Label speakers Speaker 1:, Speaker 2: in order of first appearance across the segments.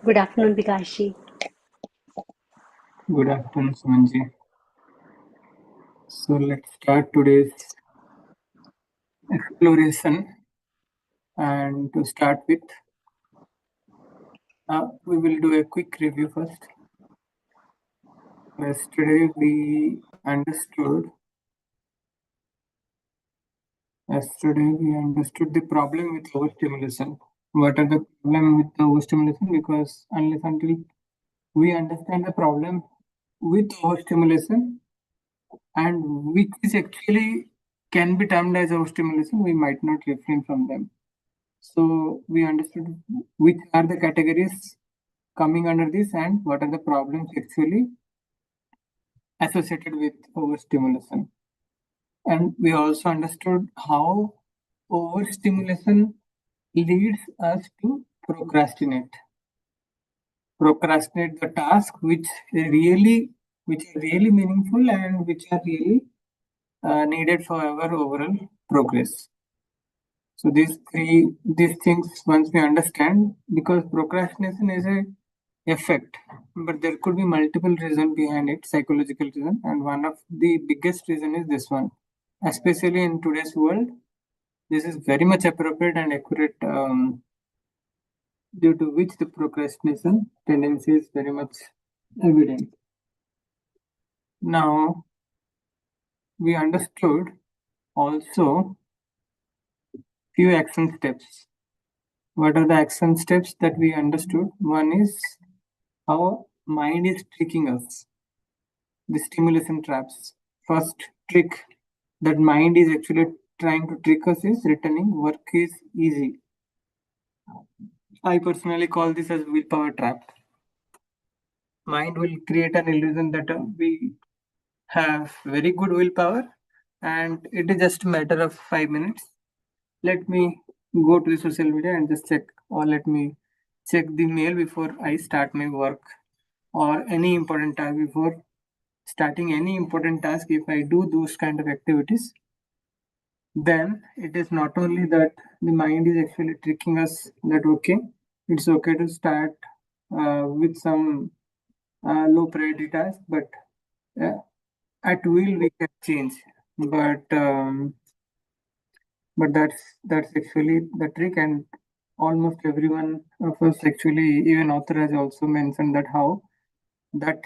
Speaker 1: Good afternoon, Bikashi.
Speaker 2: Good afternoon, Sumanji. So let's start today's exploration. And to start with, we will do a quick review first. Yesterday we understood the problem with overstimulation. What are the problem with the overstimulation? Because unless until we understand the problem with overstimulation and which is actually can be termed as overstimulation, we might not refrain from them. So we understood which are the categories coming under this and what are the problems actually associated with overstimulation. And we also understood how overstimulation leads us to procrastinate the task which are really meaningful and which are really needed for our overall progress. So these things once we understand, because procrastination is a effect, but there could be multiple reasons behind it, psychological reason, and one of the biggest reason is this one. Especially in today's world, this is very much appropriate and accurate, due to which the procrastination tendency is very much evident. Now, we understood also few action steps. What are the action steps that we understood? One is how mind is tricking us. The stimulation traps. First trick that mind is actually trying to trick us is returning work is easy. I personally call this as willpower trap. Mind will create an illusion that we have very good willpower and it is just a matter of 5 minutes. Let me go to the social media and just check, or let me check the mail before I start my work, or any important task. Before starting any important task, if I do those kind of activities, then it is not only that the mind is actually tricking us that okay, it's okay to start with some low priority task, but uh, at will we can change. But um, but that's actually the trick, and almost everyone of us actually, even author has also mentioned that how that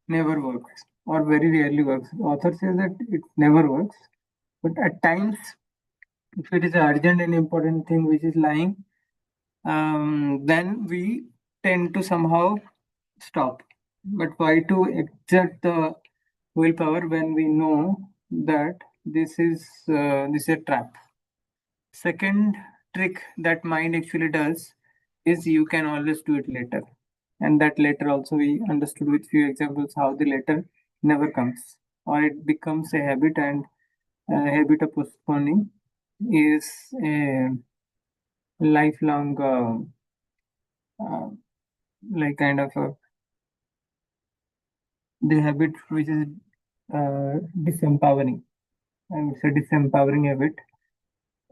Speaker 2: never works or very rarely works. Author says that it never works, but at times if it is an urgent and important thing which is lying, then we tend to somehow stop. But why to exert the willpower when we know that this is a trap? Second trick that mind actually does is you can always do it later. And that later also we understood with few examples how the later never comes, or it becomes a habit, and a habit of postponing is a lifelong uh, like kind of the habit which is disempowering. I would say disempowering habit,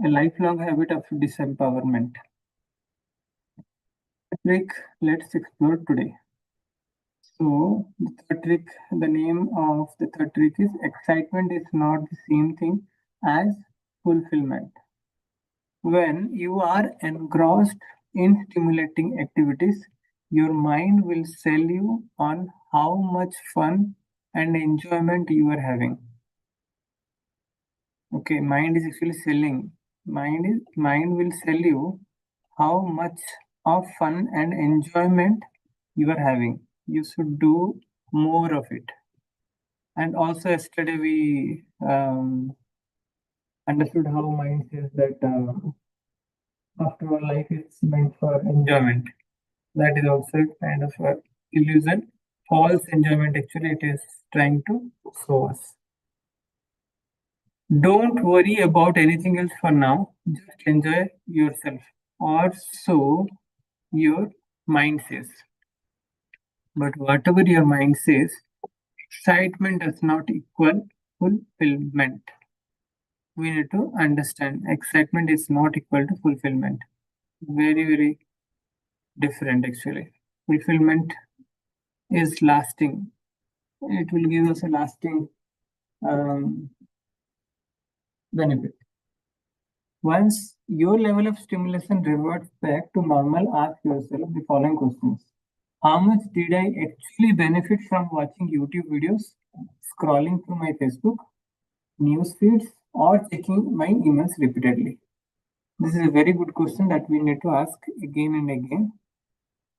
Speaker 2: a lifelong habit of disempowerment. Trick, let's explore today. So the third trick, the name of the third trick is excitement is not the same thing as fulfillment. When you are engrossed in stimulating activities, your mind will sell you on how much fun and enjoyment you are having. Okay, mind is actually selling. Mind will sell you how much of fun and enjoyment you are having. You should do more of it. And also yesterday we understood how mind says that after all, life is meant for enjoyment. That is also a kind of a illusion. False enjoyment, actually, it is trying to show us. Don't worry about anything else for now. Just enjoy yourself. Or so your mind says. But whatever your mind says, excitement does not equal fulfillment. We need to understand excitement is not equal to fulfillment. Very, very different actually. fulfillment is lasting. It will give us a lasting um, benefit. Once your level of stimulation reverts back to normal, ask yourself the following questions. How much did I actually benefit from watching YouTube videos, scrolling through my Facebook, news feeds, or checking my emails repeatedly? This is a very good question that we need to ask again and again.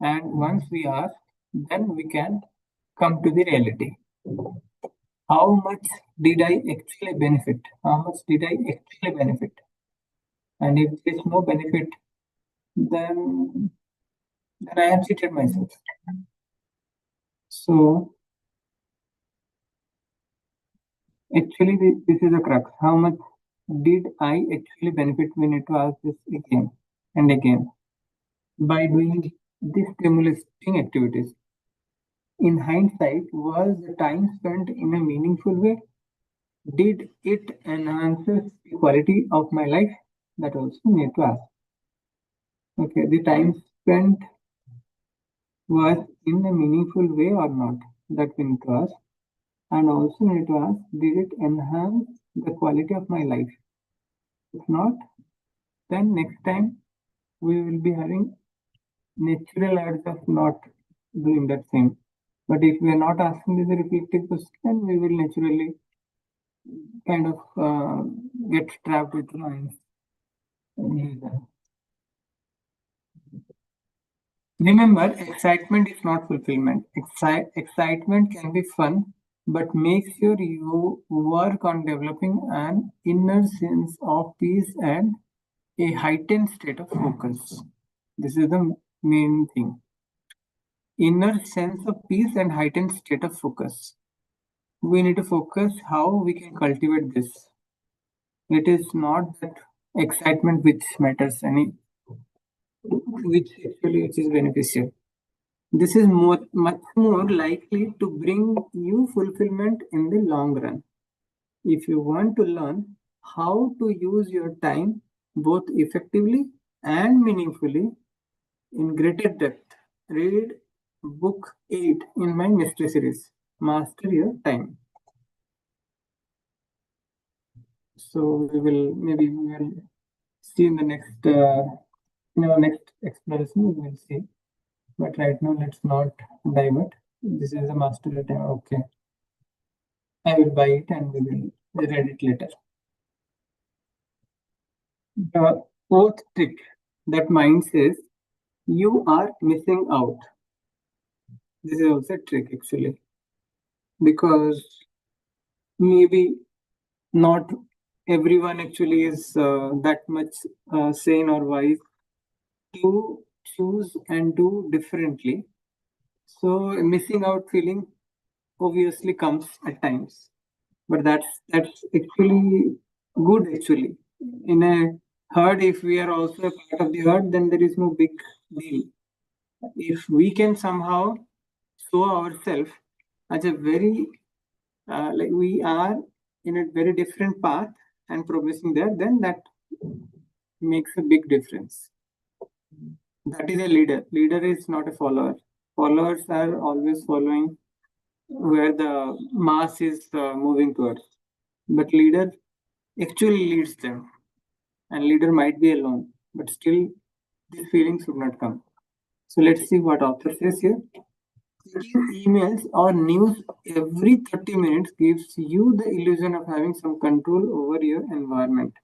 Speaker 2: And once we ask, then we can come to the reality. How much did I actually benefit? How much did I actually benefit? And if there is no benefit, then I have cheated myself. So actually, this is a crux. How much did I actually benefit? We need to ask this again and again by doing these stimulating activities. In hindsight, was the time spent in a meaningful way? Did it enhance the quality of my life? That also need to ask. Okay, the time spent was in a meaningful way or not? That we need to ask. And also need to ask, did it enhance the quality of my life? If not, then next time we will be having natural urge of not doing that thing. But if we are not asking this reflective question, we will naturally kind of get trapped with lines. Remember, excitement is not fulfillment. Excitement can be fun, but make sure you work on developing an inner sense of peace and a heightened state of focus. This is the main thing. Inner sense of peace and heightened state of focus. We need to focus how we can cultivate this. It is not that excitement which matters any, which actually which is beneficial. This is much more likely to bring you fulfillment in the long run. If you want to learn how to use your time both effectively and meaningfully in greater depth, read book 8 in my mystery series, Master Your Time. So we will see in the next in our next exploration we will see. But right now let's not divert. This is a Master Your Time. Okay. I will buy it and we will read it later. The fourth trick that mind says you are missing out. This is also a trick actually, because maybe not everyone actually is that much sane or wise to choose and do differently. So missing out feeling obviously comes at times, but that's actually good actually. In a herd, if we are also a part of the herd, then there is no big deal. If we can somehow show ourselves as a very like we are in a very different path and progressing there, then that makes a big difference. That is a leader. Leader is not a follower. Followers are always following where the mass is moving towards. But leader actually leads them, and leader might be alone, but still these feelings should not come. So let's see what author says here. Checking emails or news every 30 minutes gives you the illusion of having some control over your environment.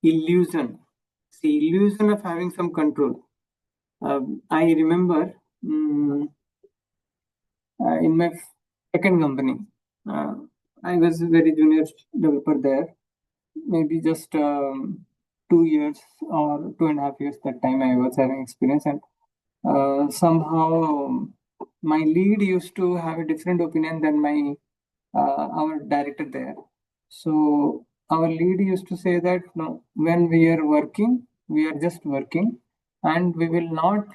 Speaker 2: Illusion. See, illusion of having some control. I remember in my second company, I was a very junior developer there, maybe just 2 years or 2.5 years that time I was having experience, and somehow my lead used to have a different opinion than my our director there. So our lead used to say that no, when we are working, we are just working, and we will not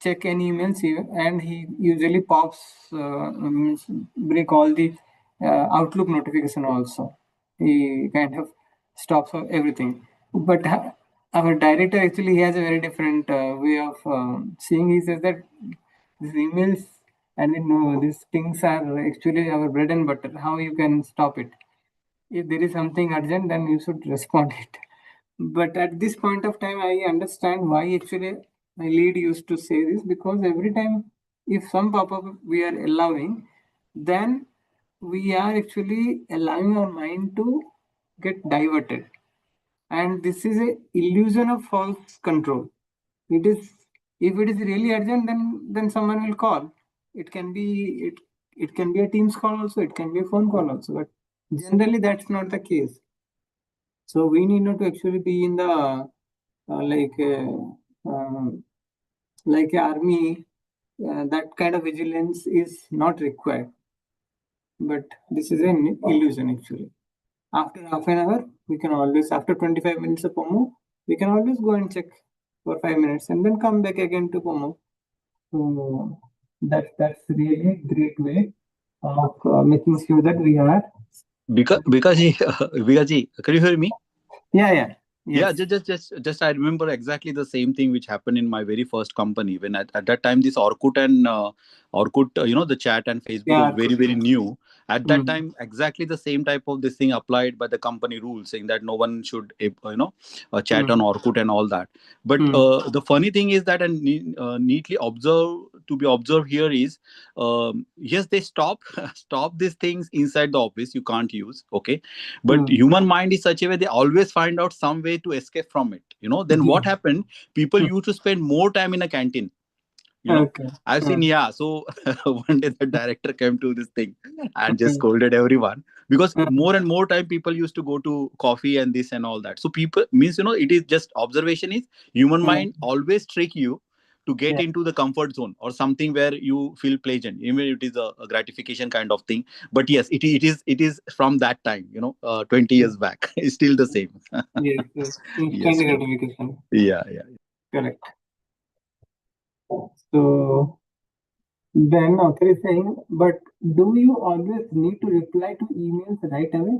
Speaker 2: check any emails here. And he usually pops break all the Outlook notification also. He kind of stops everything. But our director actually he has a very different way of seeing. He says that these emails and these things are actually our bread and butter. How you can stop it? If there is something urgent, then you should respond it. But at this point of time, I understand why actually my lead used to say this, because every time if some pop-up we are allowing, then we are actually allowing our mind to get diverted, and this is a illusion of false control. It is, if it is really urgent, then someone will call. It can be it it can be a Teams call also. It can be a phone call also. But generally, that's not the case. So we need not to actually be in the uh, like a army. That kind of vigilance is not required. But this is an illusion actually. After half an hour, we can always, after 25 minutes of Pomo, we can always go and check for 5 minutes and then come back again to Pomo. So that's really a great way of making sure that we are.
Speaker 1: Because Vikaji, can you hear me?
Speaker 2: Yeah, yeah,
Speaker 1: Yeah,
Speaker 2: yes,
Speaker 1: just I remember exactly the same thing which happened in my very first company when at that time this Orkut and Orkut, the chat and Facebook was
Speaker 2: yeah,
Speaker 1: very
Speaker 2: good.
Speaker 1: very new. At that
Speaker 2: Mm,
Speaker 1: time, exactly the same type of this thing applied by the company rules, saying that no one should chat on
Speaker 2: mm,
Speaker 1: Orkut and all that. But
Speaker 2: mm,
Speaker 1: the funny thing is that, and neatly observe to be observed here is, yes, they stop stop these things inside the office. You can't use, okay, but
Speaker 2: mm.
Speaker 1: human mind is such a way they always find out some way to escape from it. Then what
Speaker 2: Yeah.
Speaker 1: happened? People used to spend more time in a canteen.
Speaker 2: Okay.
Speaker 1: I've seen,
Speaker 2: Mm,
Speaker 1: yeah. So one day the director came to this thing and just
Speaker 2: mm,
Speaker 1: scolded everyone, because
Speaker 2: mm,
Speaker 1: more and more time people used to go to coffee and this and all that. So people means, it is just observation is human
Speaker 2: mm.
Speaker 1: mind always trick you to get
Speaker 2: Yeah.
Speaker 1: into the comfort zone or something where you feel pleasant, even if it is a gratification kind of thing. But yes, it is from that time, 20
Speaker 2: Mm.
Speaker 1: years back. It's still the same.
Speaker 2: Yes, yes. Instant
Speaker 1: Yes, true.
Speaker 2: gratification.
Speaker 1: Yeah, yeah.
Speaker 2: Correct. So then author is saying, but do you always need to reply to emails right away?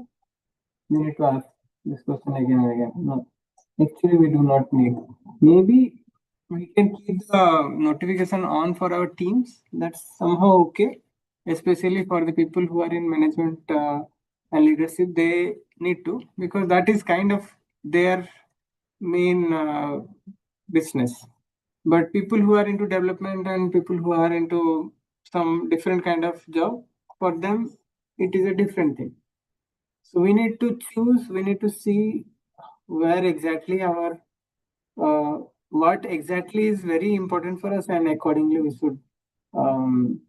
Speaker 2: We need to ask this question again and again. No, actually, we do not need. Maybe we can keep the notification on for our teams. That's somehow okay, especially for the people who are in management and leadership. They need to, because that is kind of their main business. But people who are into development and people who are into some different kind of job, for them, it is a different thing. So we need to choose, we need to see where exactly our, uh, what exactly is very important for us, and accordingly we should um,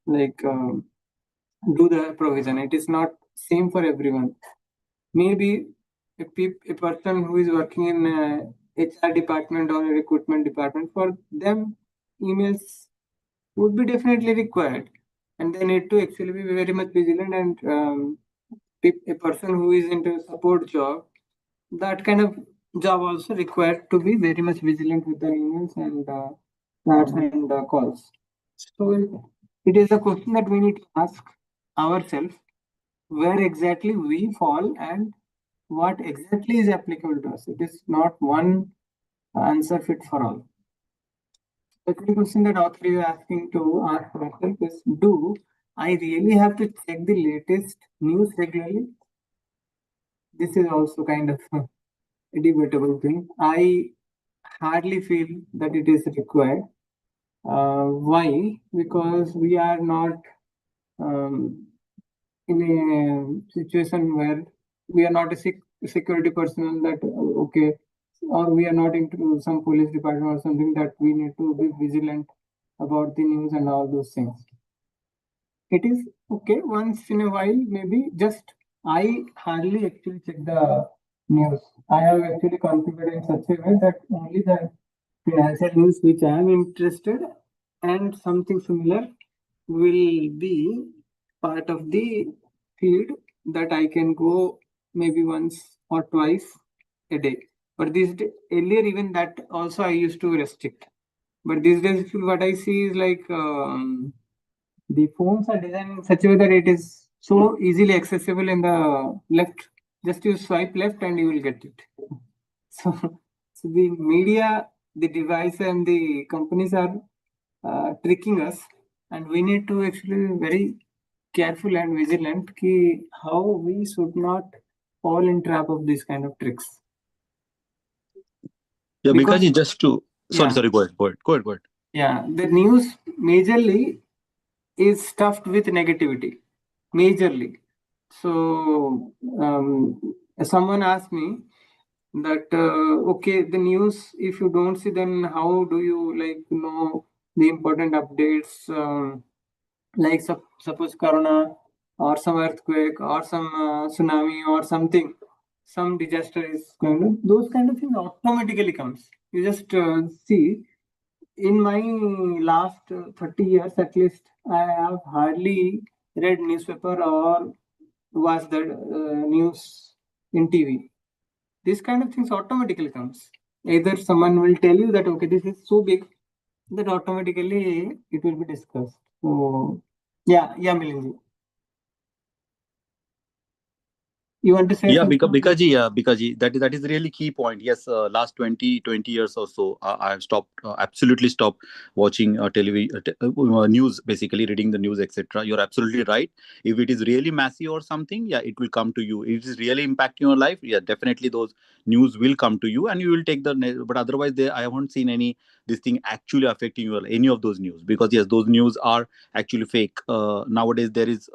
Speaker 2: like do the provision. It is not same for everyone. Maybe a person who is working in a HR department or a recruitment department, for them, emails would be definitely required, and they need to actually be very much vigilant. And a person who is into a support job, that kind of job also required to be very much vigilant with the emails and chats and calls. So it is a question that we need to ask ourselves, where exactly we fall and what exactly is applicable to us. It is not one answer fit for all. The question that author is asking to ask myself is, do I really have to check the latest news regularly? This is also kind of a debatable thing. I hardly feel that it is required. Why? Because we are not um, in a situation where we are not a security personnel that okay, or we are not into some police department or something that we need to be vigilant about the news and all those things. It is okay once in a while, maybe. Just I hardly actually check the news. I have actually configured in such a way that only the financial news which I am interested and something similar will be part of the feed that I can go maybe once or twice a day. But earlier, even that also I used to restrict. But these days, what I see is like the phones are designed in such a way that it is so easily accessible in the left. Just you swipe left and you will get it. So, so the media, the device, and the companies are tricking us, and we need to actually be very careful and vigilant ki how we should not fall in trap of these kind of tricks.
Speaker 1: Yeah, because
Speaker 2: Because
Speaker 1: you just to sorry,
Speaker 2: yeah,
Speaker 1: sorry, go ahead, go ahead, go ahead, go ahead.
Speaker 2: yeah, the news majorly is stuffed with negativity, majorly. So someone asked me that okay, the news, if you don't see, then how do you like know the important updates, like suppose corona or some earthquake or some tsunami or something, some disaster is going to, those kind of things automatically comes. You just see, in my last 30 years at least, I have hardly read newspaper or watched the news in TV. This kind of things automatically comes. Either someone will tell you that okay, this is so big, that automatically it will be discussed. So yeah, Milinji, you want to say
Speaker 1: Yeah,
Speaker 2: something?
Speaker 1: because that is really key point. Yes, last 20 years or so, I've stopped, absolutely stopped watching television, news, basically reading the news, etc. You're absolutely right. If it is really messy or something, yeah, it will come to you. If it is really impacting your life, yeah, definitely those news will come to you, and you will take but otherwise, I haven't seen any this thing actually affecting you, any of those news, because yes, those news are actually fake. Nowadays, there is.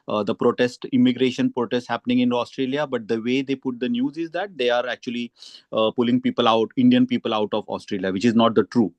Speaker 1: The immigration protest happening in Australia, but the way they put the news is that they are actually pulling people out, Indian people out of Australia, which is not the true,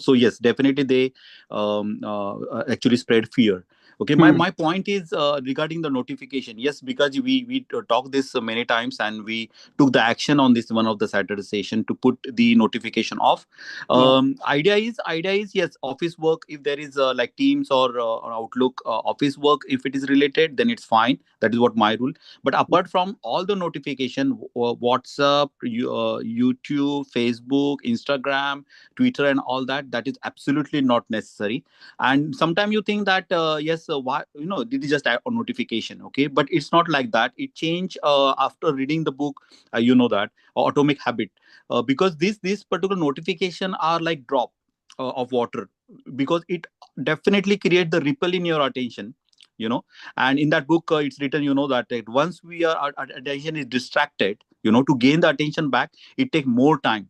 Speaker 1: So yes, definitely they actually spread fear. Okay, my
Speaker 2: Hmm.
Speaker 1: my point is regarding the notification. Yes, because we talked this many times, and we took the action on this one of the Saturday session to put the notification off.
Speaker 2: Yeah,
Speaker 1: Idea is yes, office work, if there is like Teams or Outlook, office work, if it is related, then it's fine. That is what my rule. But apart from all the notification, WhatsApp, YouTube, Facebook, Instagram, Twitter, and all that, that is absolutely not necessary. And sometimes you think that yes, why, this is just a notification, okay, but it's not like that. It change after reading the book, that Atomic Habit, because this particular notification are like drop of water, because it definitely create the ripple in your attention, and in that book, it's written, that once our attention is distracted, to gain the attention back, it take more time.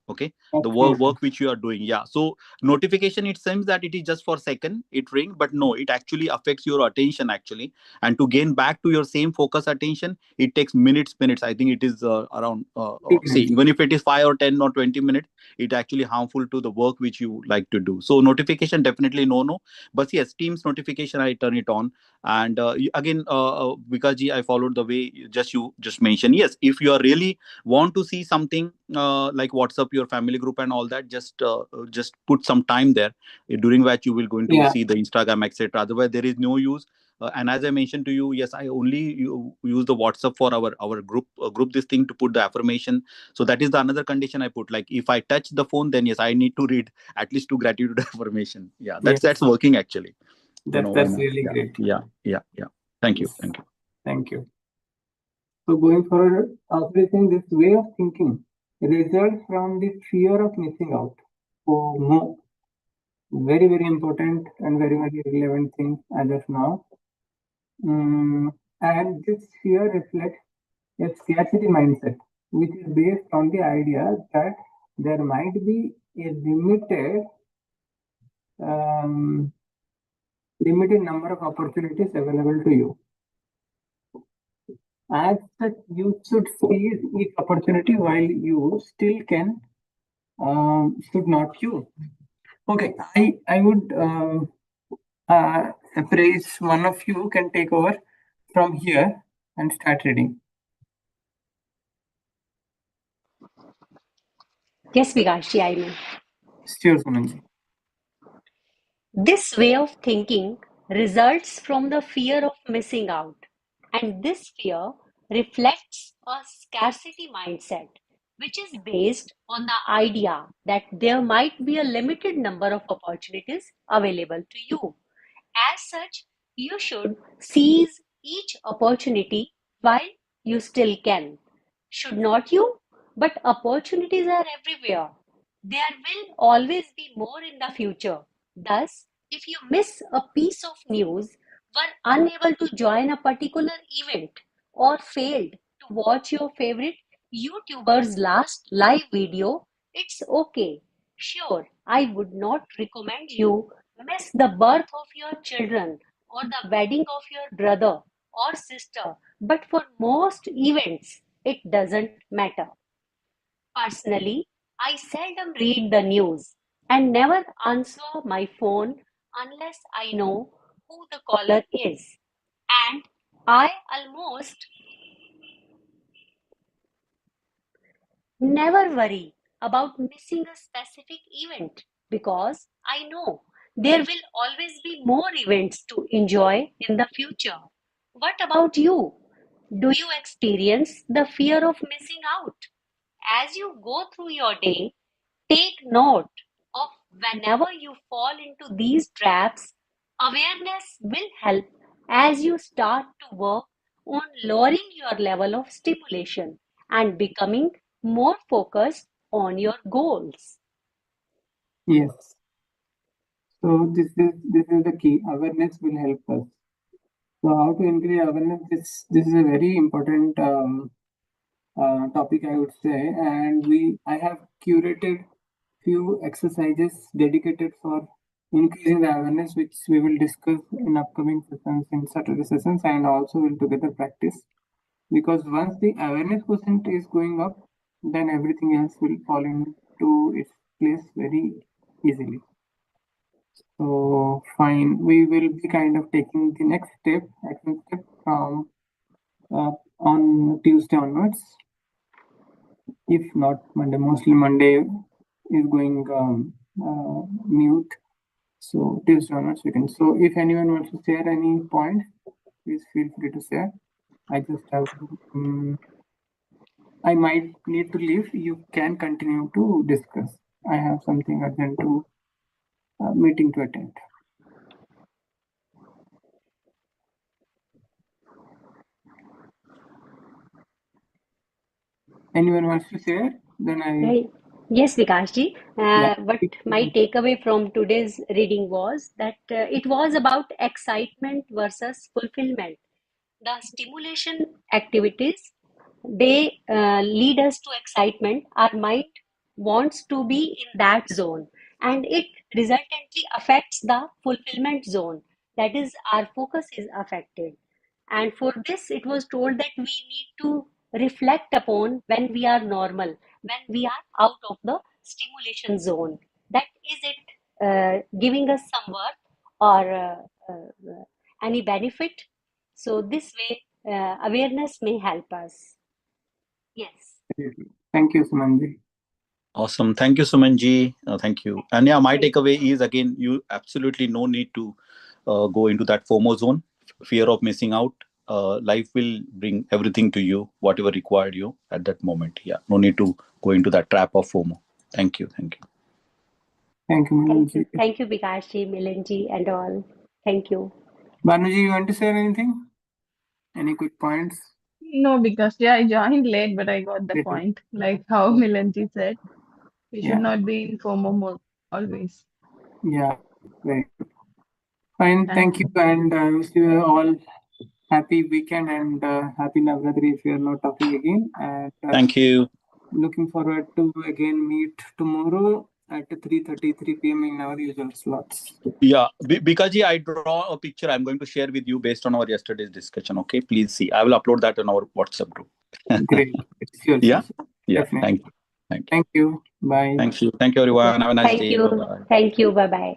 Speaker 1: Okay, the
Speaker 2: absolutely.
Speaker 1: work which you are doing, yeah. So notification, it seems that it is just for second, it ring, but no, it actually affects your attention actually. And to gain back to your same focus attention, it takes minutes. I think it is around see, even if it is 5 or 10 or 20 minutes, it actually harmful to the work which you like to do. So notification, definitely no. But yes, Teams notification, I turn it on. And again, because I followed the way you just mentioned. Yes, if you are really want to see something, like WhatsApp, your family group and all that, just put some time there, during which you will going to
Speaker 2: Yeah,
Speaker 1: see the Instagram, etc. Otherwise, there is no use. And as I mentioned to you, yes, I only use the WhatsApp for our group this thing, to put the affirmation. So that is the another condition I put. Like if I touch the phone, then yes, I need to read at least two gratitude affirmation. Yeah, that's
Speaker 2: yes,
Speaker 1: working actually. Why
Speaker 2: that's
Speaker 1: not?
Speaker 2: really
Speaker 1: Yeah,
Speaker 2: great.
Speaker 1: yeah, yeah, yeah. Thank you,
Speaker 2: Yes,
Speaker 1: thank you.
Speaker 2: thank you. So going forward, after saying this way of thinking results from the fear of missing out. So no, very very important and very very relevant thing as of now. And this fear reflects a scarcity mindset, which is based on the idea that there might be a um, limited number of opportunities available to you. As such, you should seize each opportunity while you still can. Should not you? Okay, I would praise one of you can take over from here and start reading.
Speaker 3: Yes, Vigashi, I know.
Speaker 2: Sure, Sunanji.
Speaker 3: This way of thinking results from the fear of missing out, and this fear reflects a scarcity mindset, which is based on the idea that there might be a limited number of opportunities available to you. As such, you should seize each opportunity while you still can. Should not you? But opportunities are everywhere. There will always be more in the future. Thus, if you miss a piece of news, were unable to join a particular event, or failed to watch your favorite YouTuber's last live video, it's okay. Sure, I would not recommend you miss the birth of your children or the wedding of your brother or sister, but for most events, it doesn't matter. Personally, I seldom read the news and never answer my phone unless I know who the caller is. And I almost never worry about missing a specific event because I know there will always be more events to enjoy in the future. What about you? Do you experience the fear of missing out? As you go through your day, take note of whenever you fall into these traps. Awareness will help as you start to work on lowering your level of stimulation and becoming more focused on your goals.
Speaker 2: Yes. So this is the key. Awareness will help us. So how to increase awareness? This is a very important topic, I would say, and I have curated few exercises dedicated for increasing the awareness, which we will discuss in upcoming sessions, in Saturday sessions, and also will together practice. Because once the awareness percent is going up, then everything else will fall into its place very easily. So fine, we will be kind of taking the next step, action step from on Tuesday onwards. If not Monday, mostly Monday is going mute. So Tuesday onwards we can. So if anyone wants to share any point, please feel free to share. I just have to. I might need to leave. You can continue to discuss. I have something urgent to meeting to attend. Anyone wants to share? Then I.
Speaker 3: Right. Yes, Vikashji.
Speaker 2: Yeah.
Speaker 3: What my takeaway from today's reading was that it was about excitement versus fulfillment. The stimulation activities, they lead us to excitement. Our mind wants to be in that zone, and it resultantly affects the fulfillment zone. That is, our focus is affected. And for this, it was told that we need to reflect upon when we are normal, when we are out of the stimulation zone. That is it giving us some worth or any benefit? So this way, awareness may help us. Yes.
Speaker 2: Thank you, Sumanji.
Speaker 1: Awesome. Thank you, Sumanji. Thank you. And yeah, my takeaway is again, you absolutely no need to go into that FOMO zone, fear of missing out. Life will bring everything to you, whatever required you at that moment. Yeah, no need to go into that trap of FOMO. Thank you. Thank you.
Speaker 2: Thank you,
Speaker 3: Thank
Speaker 2: Milanji.
Speaker 3: you. Thank you, Vikashji, Milanji, and all. Thank you.
Speaker 2: Banuji, you want to share anything? Any quick points?
Speaker 4: No, because yeah, I joined late, but I got the
Speaker 2: Great.
Speaker 4: point. Like how Milanji said, we should
Speaker 2: Yeah.
Speaker 4: not be in FOMO mode always.
Speaker 2: Yeah. Very good. Fine. Thank
Speaker 4: Thank
Speaker 2: you. And wish you all happy weekend and happy Navratri if we are not talking again. And
Speaker 1: Thank you.
Speaker 2: looking forward to again meet tomorrow at 3:33 p.m. in our usual slots.
Speaker 1: Yeah, Bikaji, I draw a picture I'm going to share with you based on our yesterday's discussion. Okay, please see. I will upload that on our WhatsApp group.
Speaker 2: Great. Sure,
Speaker 1: Yeah,
Speaker 2: sure.
Speaker 1: yeah.
Speaker 2: Definitely.
Speaker 1: Thank you. Thank you.
Speaker 2: Thank you. Bye.
Speaker 1: Thank you. Thank you, everyone. Have a nice
Speaker 3: Thank
Speaker 1: day.
Speaker 3: you.
Speaker 1: Bye bye.
Speaker 3: Thank you. Bye bye.